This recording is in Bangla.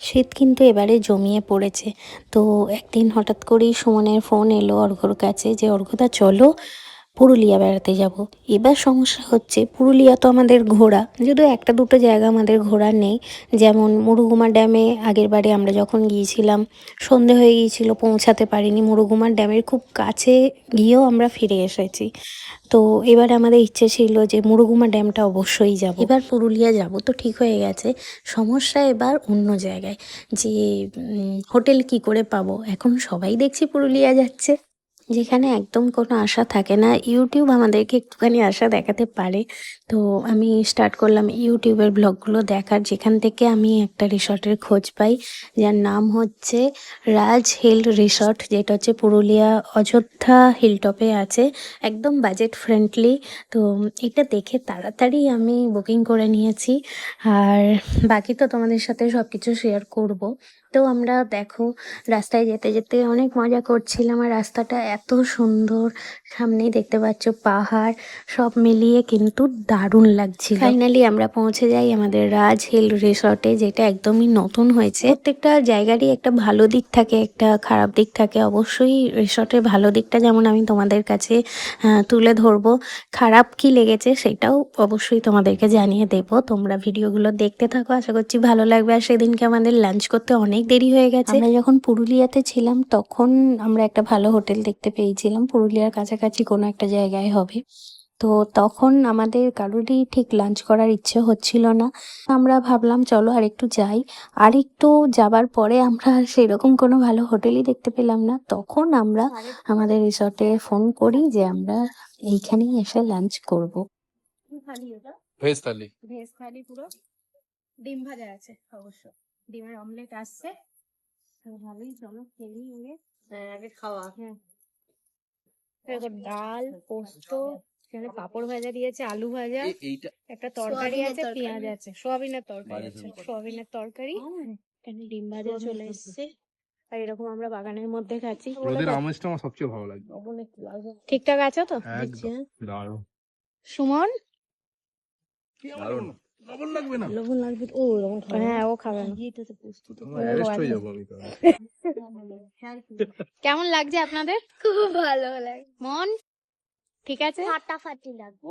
শীত কিন্তু এবারে জমিয়ে পড়েছে। তো একদিন হঠাৎ করেই সুমনের ফোন এলো অর্ঘ্যর কাছে যে অর্ঘ্যদা চলো পুরুলিয়া বেড়াতে যাব। এবার সমস্যা হচ্ছে পুরুলিয়া তো আমাদের ঘোরা, যদিও একটা দুটো জায়গা আমাদের ঘোরা নেই। যেমন মুরুগুমা ড্যামে আগের বারে আমরা যখন গিয়েছিলাম সন্ধে হয়ে গিয়েছিল, পৌঁছাতে পারিনি। মুরুগুমা ড্যামের খুব কাছে গিয়েও আমরা ফিরে এসেছি। তো এবার আমাদের ইচ্ছে ছিল যে মুরুগুমা ড্যামটা অবশ্যই যাব। এবার পুরুলিয়া যাব তো ঠিক হয়ে গেছে। সমস্যা এবার অন্য জায়গায়, যে হোটেল কি করে পাবো। এখন সবাই দেখছি পুরুলিয়া যাচ্ছে, যেখানে একদম কোনো আশা থাকে না। ইউটিউব আমাদেরকে একটুখানি আশা দেখাতে পারে। তো আমি স্টার্ট করলাম ইউটিউবের ব্লগগুলো দেখার, যেখান থেকে আমি একটা রিসর্টের খোঁজ পাই, যার নাম হচ্ছে রাজ হিল রিসর্ট, যেটা হচ্ছে পুরুলিয়া অযোধ্যা হিলটপে আছে, একদম বাজেট ফ্রেন্ডলি। তো এটা দেখে তাড়াতাড়ি আমি বুকিং করে নিয়েছি, আর বাকি তো তোমাদের সাথে সব কিছু শেয়ার করব। তো আমরা দেখো রাস্তায় যেতে যেতে অনেক মজা করছিলাম, আর রাস্তাটা এত সুন্দর, সামনেই দেখতে পাচ্ছ পাহাড়, সব মিলিয়ে কিন্তু দারুণ লাগছিল। ফাইনালি আমরা পৌঁছে যাই আমাদের রাজ হিল রিসর্টে, যেটা একদমই নতুন হয়েছে। প্রত্যেকটা জায়গারই একটা ভালো দিক থাকে, একটা খারাপ দিক থাকে। অবশ্যই রিসর্টের ভালো দিকটা যেমন আমি তোমাদের কাছে তুলে ধরবো, খারাপ কি লেগেছে সেটাও অবশ্যই তোমাদেরকে জানিয়ে দেবো। তোমরা ভিডিওগুলো দেখতে থাকো, আশা করছি ভালো লাগবে। আর সেদিনকে আমাদের লাঞ্চ করতে অনেক দেরি হয়ে গেছে। আমরা যখন পুরুলিয়াতে ছিলাম তখন আমরা একটা ভালো হোটেল দেখতে পেয়েছিলাম, পুরুলিয়ার কাছাকাছি কোনো একটা জায়গায় হবে। তো তখন আমাদের কারোরই ঠিক লাঞ্চ করার ইচ্ছে হচ্ছিল না। আমরা ভাবলাম চলো আর একটু যাই। আর একটু যাবার পরে আমরা সেরকম কোনো ভালো হোটেলই দেখতে পেলাম না। তখন আমরা আমাদের রিসর্টে ফোন করি যে আমরা এইখানেই এসে লাঞ্চ করব। ভেজ থালি, ভেজ থালি পুরো, ডিম ভাজা আছে অবশ্য, ডিমের অমলেট আসছে। ভালোই, চলো খেলি আগে খাওয়া। হ্যাঁ, ডাল, পোস্ত, এখানে পাঁপড় ভাজা দিয়েছে, আলু ভাজা, একটা তরকারি আছে, পেঁয়াজ আছে, সোয়াবিনের তরকারি আছে, সোয়াবিনের তরকারি, এখানে ডিম ভাজা চলে এসছে। আর এরকম আমরা বাগানের মধ্যে খাচ্ছি। রোদের আমেজটা আমার সবচেয়ে ভালো লাগে। ঠিকঠাক আছো তো? একদম দারুণ। সুমন দারুণ। লবণ লাগবে না, লবণ লাগবে ও, লবণ খাবে? হ্যাঁ, ও খাবে না। অ্যারেস্ট হয়ে যাবো আমি তাহলে। কেমন লাগছে আপনাদের? খুব ভালো লাগে, মন ঠিক আছে, ফাটাফাটি লাগবে।